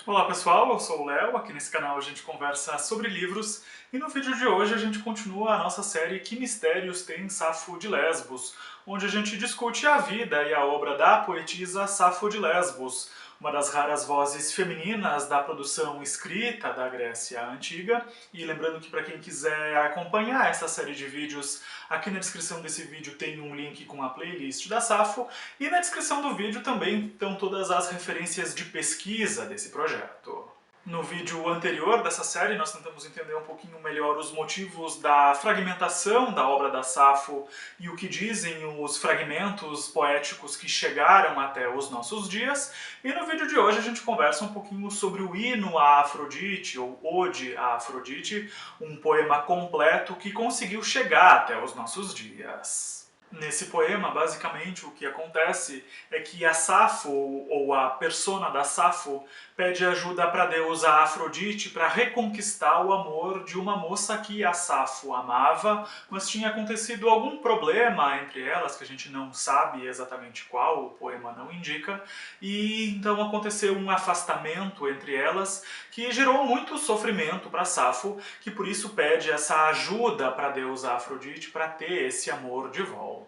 Olá pessoal, eu sou o Léo, aqui nesse canal a gente conversa sobre livros e no vídeo de hoje a gente continua a nossa série Que Mistérios Tem Safo de Lesbos, onde a gente discute a vida e a obra da poetisa Safo de Lesbos, uma das raras vozes femininas da produção escrita da Grécia Antiga. E lembrando que para quem quiser acompanhar essa série de vídeos, aqui na descrição desse vídeo tem um link com a playlist da Safo, e na descrição do vídeo também estão todas as referências de pesquisa desse projeto. No vídeo anterior dessa série, nós tentamos entender um pouquinho melhor os motivos da fragmentação da obra da Safo e o que dizem os fragmentos poéticos que chegaram até os nossos dias. E no vídeo de hoje a gente conversa um pouquinho sobre o hino à Afrodite, ou Ode à Afrodite, um poema completo que conseguiu chegar até os nossos dias. Nesse poema, basicamente, o que acontece é que a Safo, ou a persona da Safo, pede ajuda para a deusa Afrodite para reconquistar o amor de uma moça que a Safo amava, mas tinha acontecido algum problema entre elas, que a gente não sabe exatamente qual, o poema não indica, e então aconteceu um afastamento entre elas que gerou muito sofrimento para Safo, que por isso pede essa ajuda para a deusa Afrodite para ter esse amor de volta.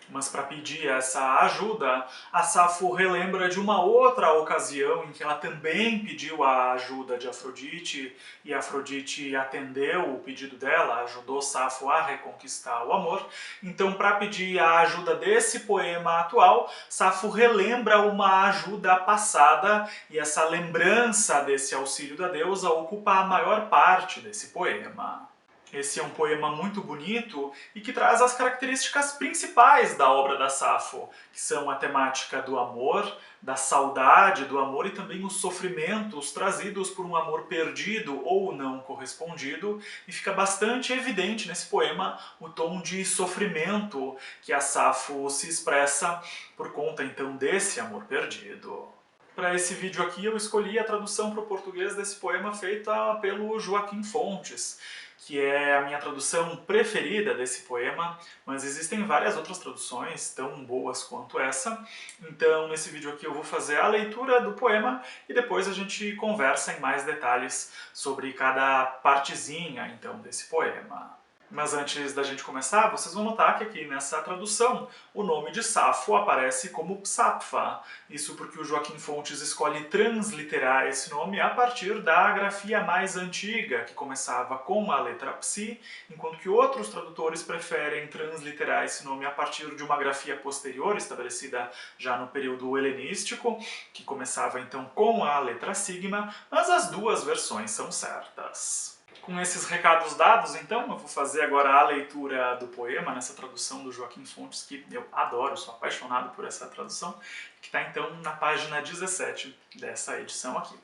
Mas para pedir essa ajuda, a Safo relembra de uma outra ocasião em que ela também pediu a ajuda de Afrodite, e Afrodite atendeu o pedido dela, ajudou Safo a reconquistar o amor. Então, para pedir a ajuda desse poema atual, Safo relembra uma ajuda passada, e essa lembrança desse auxílio da deusa ocupa a maior parte desse poema. Esse é um poema muito bonito e que traz as características principais da obra da Safo, que são a temática do amor, da saudade do amor e também os sofrimentos trazidos por um amor perdido ou não correspondido, e fica bastante evidente nesse poema o tom de sofrimento que a Safo se expressa por conta então desse amor perdido. Para esse vídeo aqui eu escolhi a tradução para o português desse poema feita pelo Joaquim Fontes, que é a minha tradução preferida desse poema, mas existem várias outras traduções tão boas quanto essa. Então nesse vídeo aqui eu vou fazer a leitura do poema e depois a gente conversa em mais detalhes sobre cada partezinha então desse poema. Mas antes da gente começar, vocês vão notar que aqui nessa tradução o nome de Safo aparece como Psapfa. Isso porque o Joaquim Fontes escolhe transliterar esse nome a partir da grafia mais antiga, que começava com a letra Psi, enquanto que outros tradutores preferem transliterar esse nome a partir de uma grafia posterior, estabelecida já no período helenístico, que começava então com a letra Sigma, mas as duas versões são certas. Com esses recados dados, então, eu vou fazer agora a leitura do poema, nessa tradução do Joaquim Fontes, que eu adoro, sou apaixonado por essa tradução, que está então na página 17 dessa edição aqui.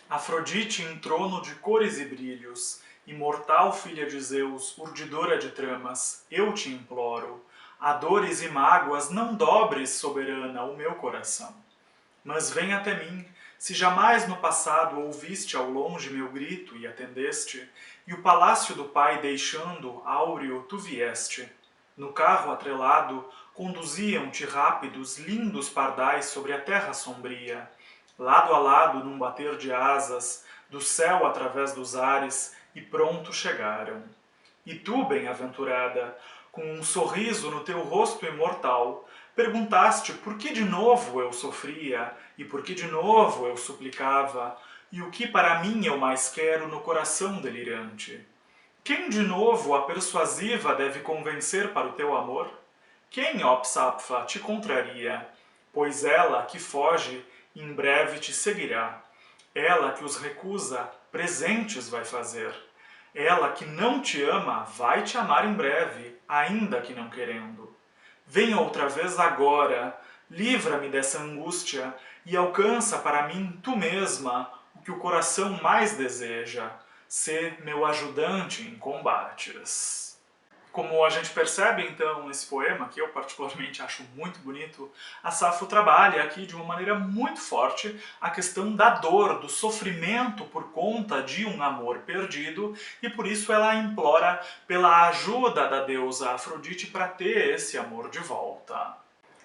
Afrodite em trono de cores e brilhos, imortal filha de Zeus, urdidora de tramas, eu te imploro, a dores e mágoas não dobres, soberana, o meu coração. Mas vem até mim, se jamais no passado ouviste ao longe meu grito e atendeste, e o palácio do pai deixando, áureo, tu vieste. No carro atrelado, conduziam-te rápidos, lindos pardais sobre a terra sombria. Lado a lado, num bater de asas, do céu através dos ares, e pronto chegaram. E tu, bem-aventurada, com um sorriso no teu rosto imortal, perguntaste por que de novo eu sofria, e por que de novo eu suplicava, e o que para mim eu mais quero no coração delirante. Quem de novo a persuasiva deve convencer para o teu amor? Quem, ó Psapfa, te contraria? Pois ela, que foge, em breve te seguirá. Ela que os recusa, presentes vai fazer. Ela que não te ama, vai te amar em breve, ainda que não querendo. Vem outra vez agora, livra-me dessa angústia e alcança para mim tu mesma o que o coração mais deseja, ser meu ajudante em combates. Como a gente percebe, então, nesse poema, que eu particularmente acho muito bonito, a Safo trabalha aqui de uma maneira muito forte a questão da dor, do sofrimento por conta de um amor perdido, e por isso ela implora pela ajuda da deusa Afrodite para ter esse amor de volta.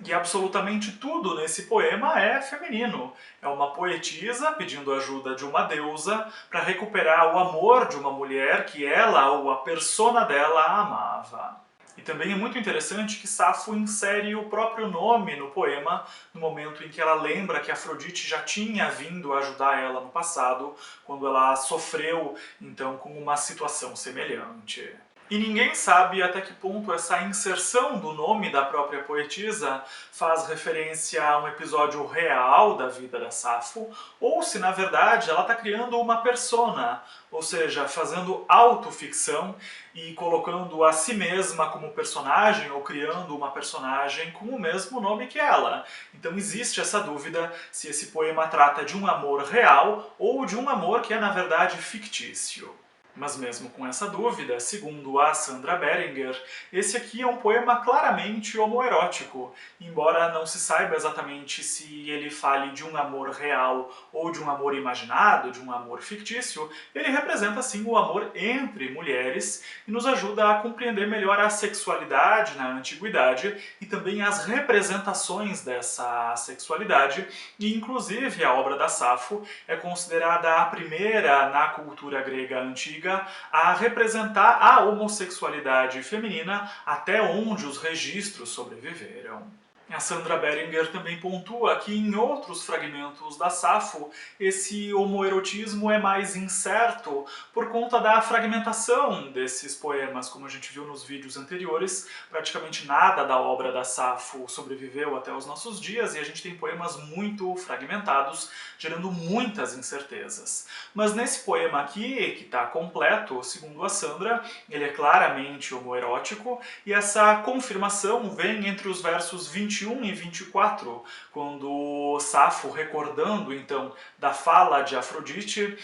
E absolutamente tudo nesse poema é feminino. É uma poetisa pedindo ajuda de uma deusa para recuperar o amor de uma mulher que ela ou a persona dela amava. E também é muito interessante que Safo insere o próprio nome no poema no momento em que ela lembra que Afrodite já tinha vindo ajudar ela no passado, quando ela sofreu então com uma situação semelhante. E ninguém sabe até que ponto essa inserção do nome da própria poetisa faz referência a um episódio real da vida da Safo, ou se na verdade ela está criando uma persona, ou seja, fazendo autoficção e colocando a si mesma como personagem ou criando uma personagem com o mesmo nome que ela. Então existe essa dúvida se esse poema trata de um amor real ou de um amor que é na verdade fictício. Mas mesmo com essa dúvida, segundo a Sandra Beringer, esse aqui é um poema claramente homoerótico, embora não se saiba exatamente se ele fale de um amor real ou de um amor imaginado, de um amor fictício, ele representa sim o amor entre mulheres e nos ajuda a compreender melhor a sexualidade na antiguidade e também as representações dessa sexualidade, e inclusive a obra da Safo é considerada a primeira na cultura grega antiga a representar a homossexualidade feminina até onde os registros sobreviveram. A Sandra Beringer também pontua que em outros fragmentos da Safo esse homoerotismo é mais incerto por conta da fragmentação desses poemas, como a gente viu nos vídeos anteriores. Praticamente nada da obra da Safo sobreviveu até os nossos dias e a gente tem poemas muito fragmentados, gerando muitas incertezas. Mas nesse poema aqui, que está completo, segundo a Sandra, ele é claramente homoerótico e essa confirmação vem entre os versos 21 e 24, quando Safo, recordando então da fala de Afrodite,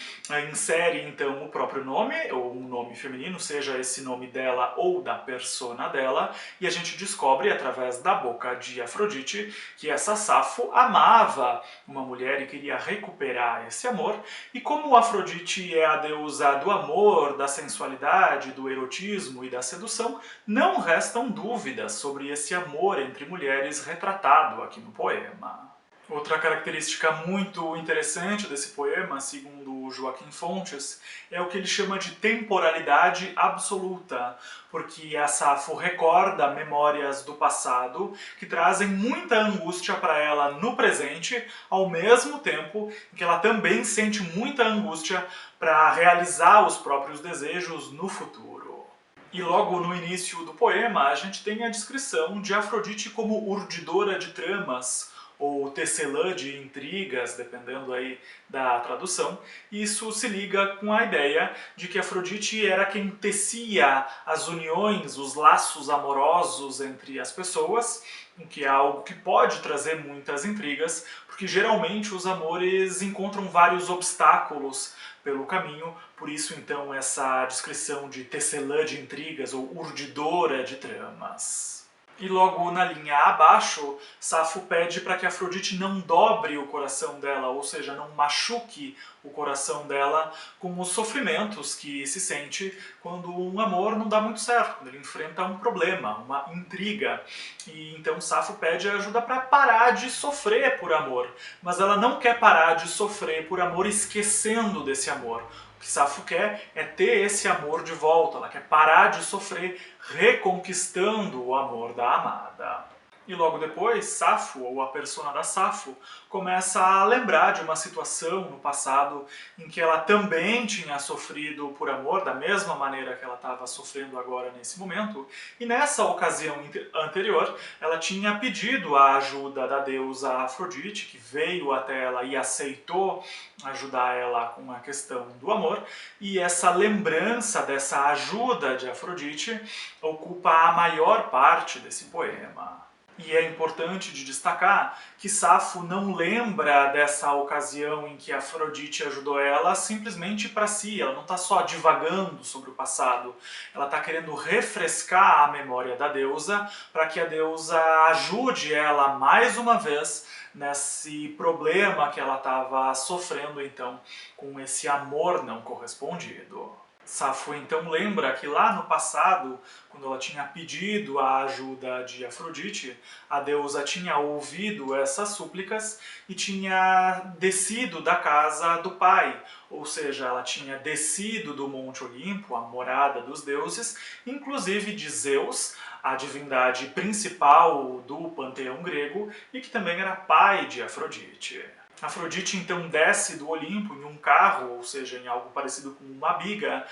insere então o próprio nome, ou um nome feminino, seja esse nome dela ou da persona dela, e a gente descobre através da boca de Afrodite que essa Safo amava uma mulher e queria recuperar esse amor, e como Afrodite é a deusa do amor, da sensualidade, do erotismo e da sedução, não restam dúvidas sobre esse amor entre mulheres retratado aqui no poema. Outra característica muito interessante desse poema, segundo Joaquim Fontes, é o que ele chama de temporalidade absoluta, porque a Safo recorda memórias do passado que trazem muita angústia para ela no presente, ao mesmo tempo que ela também sente muita angústia para realizar os próprios desejos no futuro. E logo no início do poema a gente tem a descrição de Afrodite como urdidora de tramas, ou tecelã de intrigas, dependendo aí da tradução. E isso se liga com a ideia de que Afrodite era quem tecia as uniões, os laços amorosos entre as pessoas, o que é algo que pode trazer muitas intrigas, porque geralmente os amores encontram vários obstáculos pelo caminho, por isso então essa descrição de tecelã de intrigas ou urdidora de tramas. E logo na linha abaixo, Safo pede para que Afrodite não dobre o coração dela, ou seja, não machuque o coração dela com os sofrimentos que se sente quando um amor não dá muito certo, quando ele enfrenta um problema, uma intriga. E então Safo pede ajuda para parar de sofrer por amor, mas ela não quer parar de sofrer por amor esquecendo desse amor. O que Safo quer é ter esse amor de volta, ela quer parar de sofrer reconquistando o amor da amada. E logo depois, Safo, ou a persona da Safo, começa a lembrar de uma situação no passado em que ela também tinha sofrido por amor, da mesma maneira que ela estava sofrendo agora nesse momento, e nessa ocasião anterior, ela tinha pedido a ajuda da deusa Afrodite, que veio até ela e aceitou ajudar ela com a questão do amor, e essa lembrança dessa ajuda de Afrodite ocupa a maior parte desse poema. E é importante de destacar que Safo não lembra dessa ocasião em que Afrodite ajudou ela simplesmente para si, ela não está só divagando sobre o passado, ela está querendo refrescar a memória da deusa para que a deusa ajude ela mais uma vez nesse problema que ela estava sofrendo então com esse amor não correspondido. Safo então lembra que lá no passado, quando ela tinha pedido a ajuda de Afrodite, a deusa tinha ouvido essas súplicas e tinha descido da casa do pai, ou seja, ela tinha descido do Monte Olimpo, a morada dos deuses, inclusive de Zeus, a divindade principal do panteão grego e que também era pai de Afrodite. Afrodite então desce do Olimpo em um carro, ou seja, em algo parecido com uma biga,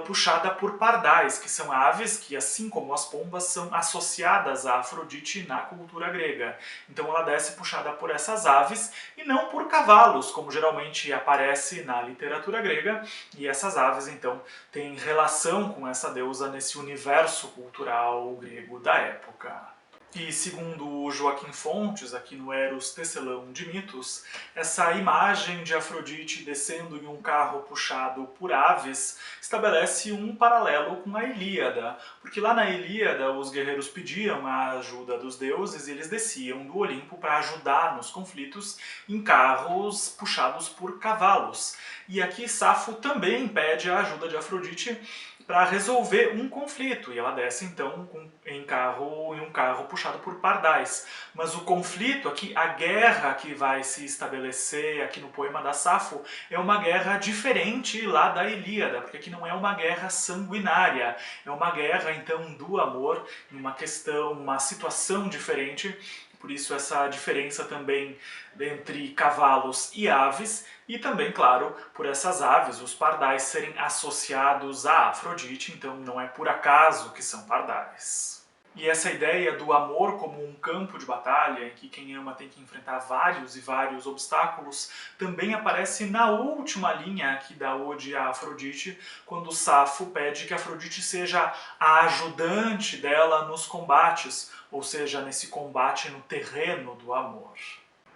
puxada por pardais, que são aves que, assim como as pombas, são associadas a Afrodite na cultura grega. Então ela desce puxada por essas aves e não por cavalos, como geralmente aparece na literatura grega, e essas aves então têm relação com essa deusa nesse universo cultural grego da época. E segundo o Joaquim Fontes, aqui no Eros Tecelão de Mitos, essa imagem de Afrodite descendo em um carro puxado por aves estabelece um paralelo com a Ilíada, porque lá na Ilíada os guerreiros pediam a ajuda dos deuses e eles desciam do Olimpo para ajudar nos conflitos em carros puxados por cavalos. E aqui Safo também pede a ajuda de Afrodite para resolver um conflito, e ela desce então em um carro puxado por pardais. Mas o conflito aqui, a guerra que vai se estabelecer aqui no poema da Safo, é uma guerra diferente lá da Ilíada, porque aqui não é uma guerra sanguinária, é uma guerra então do amor, uma questão, uma situação diferente. Por isso essa diferença também entre cavalos e aves, e também, claro, por essas aves, os pardais, serem associados a Afrodite, então não é por acaso que são pardais. E essa ideia do amor como um campo de batalha, em que quem ama tem que enfrentar vários e vários obstáculos, também aparece na última linha aqui da Ode a Afrodite, quando Safo pede que Afrodite seja a ajudante dela nos combates, ou seja, nesse combate no terreno do amor.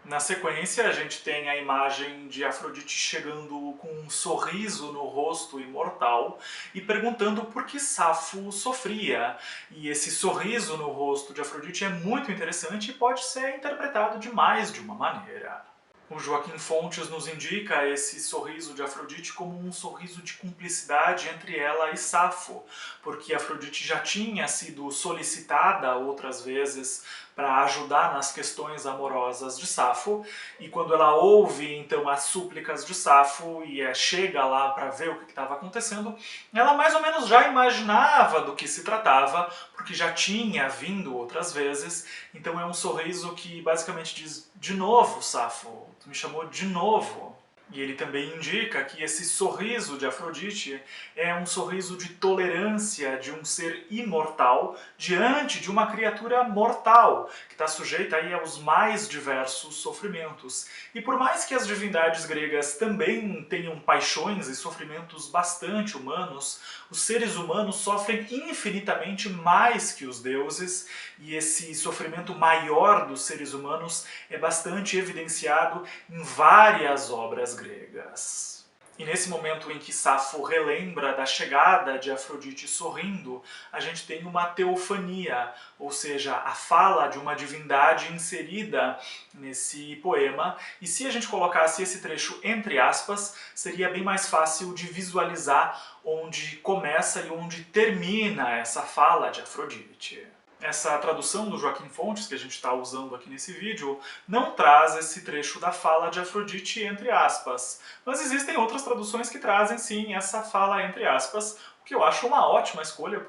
Na sequência, a gente tem a imagem de Afrodite chegando com um sorriso no rosto imortal e perguntando por que Safo sofria. E esse sorriso no rosto de Afrodite é muito interessante e pode ser interpretado de mais de uma maneira. O Joaquim Fontes nos indica esse sorriso de Afrodite como um sorriso de cumplicidade entre ela e Safo, porque Afrodite já tinha sido solicitada outras vezes para ajudar nas questões amorosas de Safo, e quando ela ouve então as súplicas de Safo e chega lá para ver o que estava acontecendo, ela mais ou menos já imaginava do que se tratava, porque já tinha vindo outras vezes, então é um sorriso que basicamente diz: de novo, Safo, tu me chamou de novo. E ele também indica que esse sorriso de Afrodite é um sorriso de tolerância de um ser imortal diante de uma criatura mortal, que está sujeita aí aos mais diversos sofrimentos. E por mais que as divindades gregas também tenham paixões e sofrimentos bastante humanos, os seres humanos sofrem infinitamente mais que os deuses, e esse sofrimento maior dos seres humanos é bastante evidenciado em várias obras gregas. E nesse momento em que Safo relembra da chegada de Afrodite sorrindo, a gente tem uma teofania, ou seja, a fala de uma divindade inserida nesse poema, e se a gente colocasse esse trecho entre aspas, seria bem mais fácil de visualizar onde começa e onde termina essa fala de Afrodite. Essa tradução do Joaquim Fontes, que a gente está usando aqui nesse vídeo, não traz esse trecho da fala de Afrodite entre aspas. Mas existem outras traduções que trazem, sim, essa fala entre aspas, o que eu acho uma ótima escolha,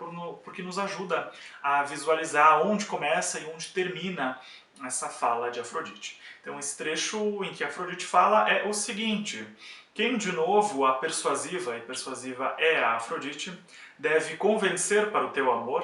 porque nos ajuda a visualizar onde começa e onde termina essa fala de Afrodite. Então esse trecho em que Afrodite fala é o seguinte: quem de novo a persuasiva, e persuasiva é a Afrodite, deve convencer para o teu amor.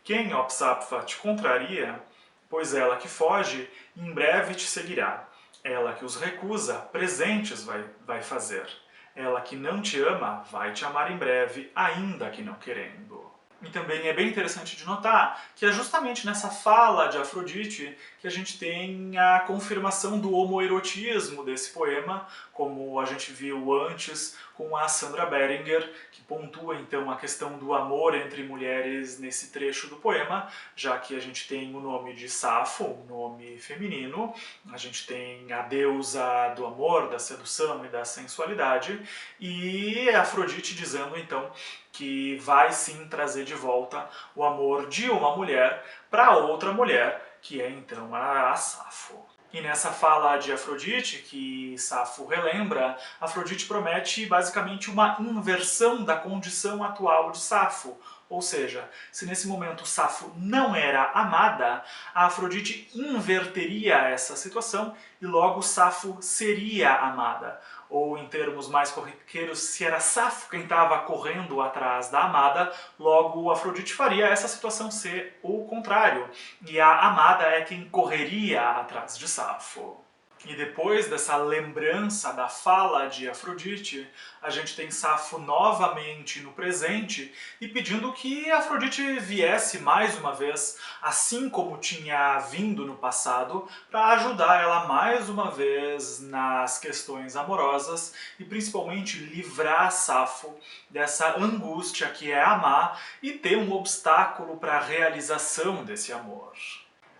Quem, ó Psapfa, te contraria, pois ela que foge, em breve te seguirá. Ela que os recusa, presentes vai fazer. Ela que não te ama, vai te amar em breve, ainda que não querendo. E também é bem interessante de notar que é justamente nessa fala de Afrodite que a gente tem a confirmação do homoerotismo desse poema, como a gente viu antes com a Sandra Beringer, que pontua então a questão do amor entre mulheres nesse trecho do poema, já que a gente tem o nome de Safo, um nome feminino, a gente tem a deusa do amor, da sedução e da sensualidade, e Afrodite dizendo então que vai sim trazer de volta o amor de uma mulher para outra mulher, que é então a Safo. E nessa fala de Afrodite, que Safo relembra, Afrodite promete basicamente uma inversão da condição atual de Safo. Ou seja, se nesse momento Safo não era amada, a Afrodite inverteria essa situação e logo Safo seria amada. Ou em termos mais corriqueiros, se era Safo quem estava correndo atrás da amada, logo Afrodite faria essa situação ser o contrário, e a amada é quem correria atrás de Safo. E depois dessa lembrança da fala de Afrodite, a gente tem Safo novamente no presente e pedindo que Afrodite viesse mais uma vez, assim como tinha vindo no passado, para ajudar ela mais uma vez nas questões amorosas e principalmente livrar Safo dessa angústia que é amar e ter um obstáculo para a realização desse amor.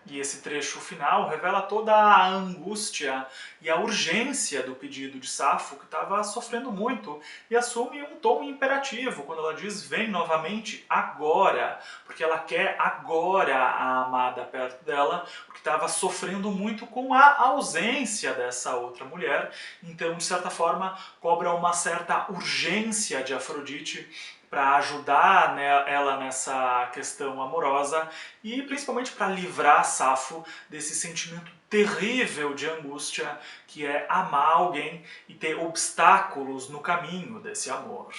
E esse trecho final revela toda a angústia e a urgência do pedido de Safo, que estava sofrendo muito, e assume um tom imperativo quando ela diz vem novamente agora, porque ela quer agora a amada perto dela, porque estava sofrendo muito com a ausência dessa outra mulher, então de certa forma cobra uma certa urgência de Afrodite para ajudar ela nessa questão amorosa e principalmente para livrar Safo desse sentimento terrível de angústia que é amar alguém e ter obstáculos no caminho desse amor.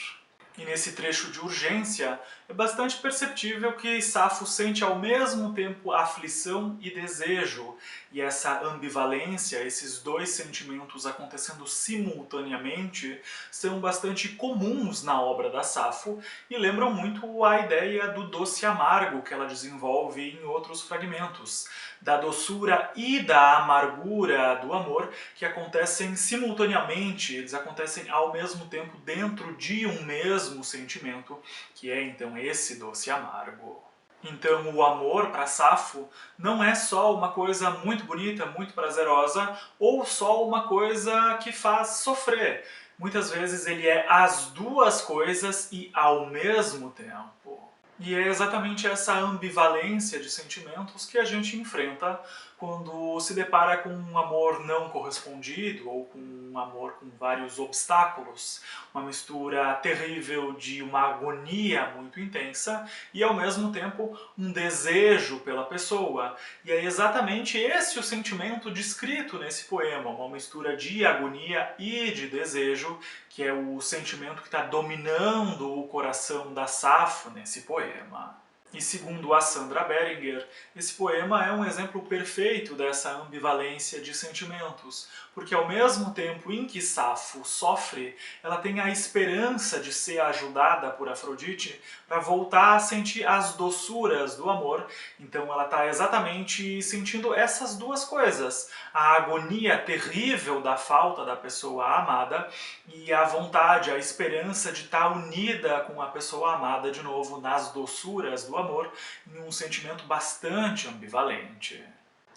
E nesse trecho de urgência, é bastante perceptível que Safo sente ao mesmo tempo aflição e desejo, e essa ambivalência, esses dois sentimentos acontecendo simultaneamente, são bastante comuns na obra da Safo e lembram muito a ideia do doce amargo que ela desenvolve em outros fragmentos, da doçura e da amargura do amor que acontecem simultaneamente, eles acontecem ao mesmo tempo dentro de um mesmo sentimento, que é então esse doce amargo. Então o amor para Safo não é só uma coisa muito bonita, muito prazerosa, ou só uma coisa que faz sofrer. Muitas vezes ele é as duas coisas e ao mesmo tempo. E é exatamente essa ambivalência de sentimentos que a gente enfrenta quando se depara com um amor não correspondido ou com um amor com vários obstáculos, uma mistura terrível de uma agonia muito intensa e ao mesmo tempo um desejo pela pessoa. E é exatamente esse o sentimento descrito nesse poema, uma mistura de agonia e de desejo, que é o sentimento que está dominando o coração da Safo nesse poema. E segundo a Sandra Beringer, esse poema é um exemplo perfeito dessa ambivalência de sentimentos, porque ao mesmo tempo em que Safo sofre, ela tem a esperança de ser ajudada por Afrodite para voltar a sentir as doçuras do amor, então ela está exatamente sentindo essas duas coisas, a agonia terrível da falta da pessoa amada e a vontade, a esperança de estar unida com a pessoa amada de novo nas doçuras do amor, em um sentimento bastante ambivalente.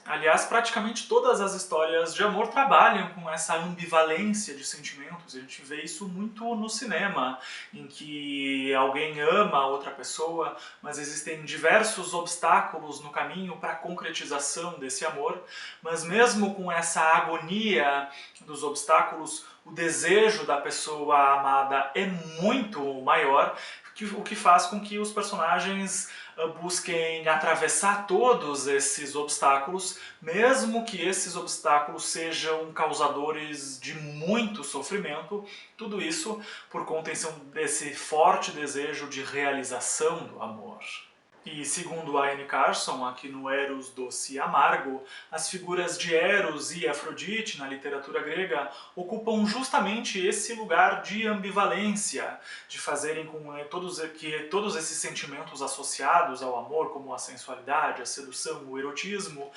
Aliás, praticamente todas as histórias de amor trabalham com essa ambivalência de sentimentos. A gente vê isso muito no cinema, em que alguém ama outra pessoa, mas existem diversos obstáculos no caminho para a concretização desse amor. Mas mesmo com essa agonia dos obstáculos, o desejo da pessoa amada é muito maior, o que faz com que os personagens busquem atravessar todos esses obstáculos, mesmo que esses obstáculos sejam causadores de muito sofrimento, tudo isso por contenção desse forte desejo de realização do amor. E segundo a Anne Carson, aqui no Eros Doce e Amargo, as figuras de Eros e Afrodite na literatura grega ocupam justamente esse lugar de ambivalência, de fazerem com que todos esses sentimentos associados ao amor, como a sensualidade, a sedução, o erotismo,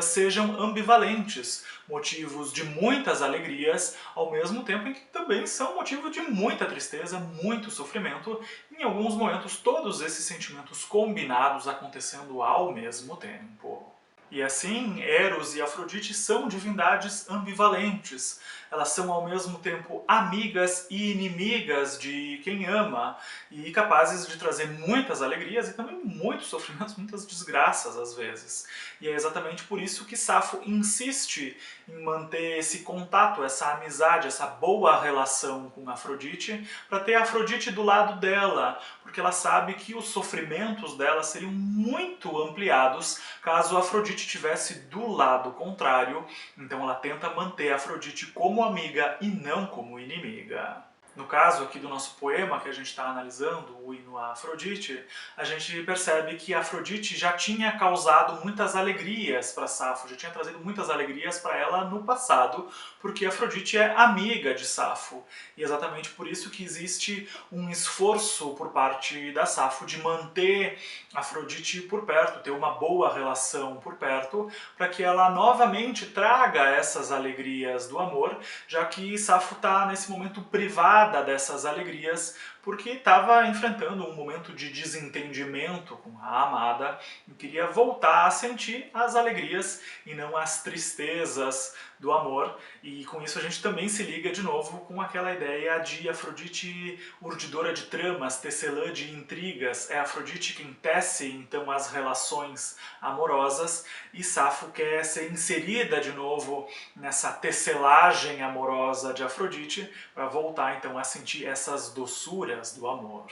sejam ambivalentes, motivos de muitas alegrias, ao mesmo tempo em que também são motivo de muita tristeza, muito sofrimento, em alguns momentos todos esses sentimentos combinados acontecendo ao mesmo tempo. E assim, Eros e Afrodite são divindades ambivalentes. Elas são ao mesmo tempo amigas e inimigas de quem ama, e capazes de trazer muitas alegrias e também muitos sofrimentos, muitas desgraças às vezes. E é exatamente por isso que Safo insiste em manter esse contato, essa amizade, essa boa relação com Afrodite, para ter Afrodite do lado dela, porque ela sabe que os sofrimentos dela seriam muito ampliados caso Afrodite estivesse do lado contrário. Então ela tenta manter Afrodite como amiga e não como inimiga. No caso aqui do nosso poema que a gente está analisando, o hino a Afrodite, a gente percebe que Afrodite já tinha causado muitas alegrias para Safo, já tinha trazido muitas alegrias para ela no passado, porque Afrodite é amiga de Safo. E é exatamente por isso que existe um esforço por parte da Safo de manter Afrodite por perto, ter uma boa relação por perto, para que ela novamente traga essas alegrias do amor, já que Safo está nesse momento privada dessas alegrias porque estava enfrentando um momento de desentendimento com a amada e queria voltar a sentir as alegrias e não as tristezas do amor. E com isso a gente também se liga de novo com aquela ideia de Afrodite urdidora de tramas, tecelã de intrigas. É Afrodite quem tece então as relações amorosas e Safo quer ser inserida de novo nessa tecelagem amorosa de Afrodite para voltar então a sentir essas doçuras do amor.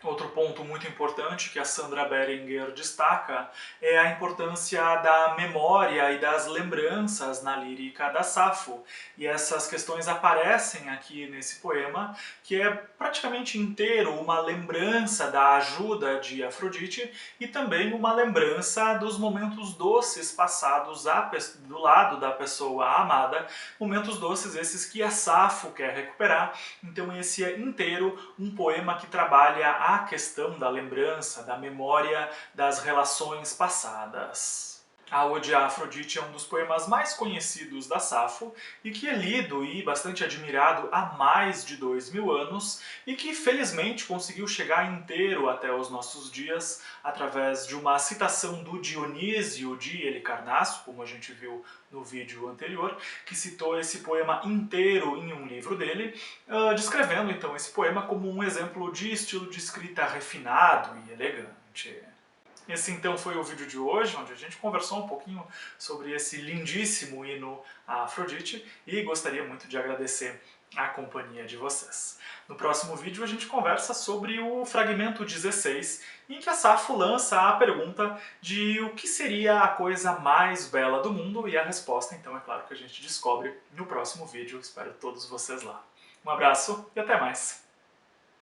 Outro ponto muito importante que a Sandra Beringer destaca é a importância da memória e das lembranças na lírica da Safo. E essas questões aparecem aqui nesse poema, que é praticamente inteiro uma lembrança da ajuda de Afrodite e também uma lembrança dos momentos doces passados do lado da pessoa amada, momentos doces esses que a Safo quer recuperar. Então esse é inteiro um poema que trabalha a questão da lembrança, da memória das relações passadas. A Ode a Afrodite é um dos poemas mais conhecidos da Safo e que é lido e bastante admirado há mais de 2000 anos e que felizmente conseguiu chegar inteiro até os nossos dias através de uma citação do Dionísio de Helicarnasso, como a gente viu no vídeo anterior, que citou esse poema inteiro em um livro dele, descrevendo então esse poema como um exemplo de estilo de escrita refinado e elegante. Esse então foi o vídeo de hoje, onde a gente conversou um pouquinho sobre esse lindíssimo hino a Afrodite e gostaria muito de agradecer a companhia de vocês. No próximo vídeo a gente conversa sobre o fragmento 16, em que a Safo lança a pergunta de o que seria a coisa mais bela do mundo, e a resposta então é claro que a gente descobre no próximo vídeo. Espero todos vocês lá. Um abraço e até mais!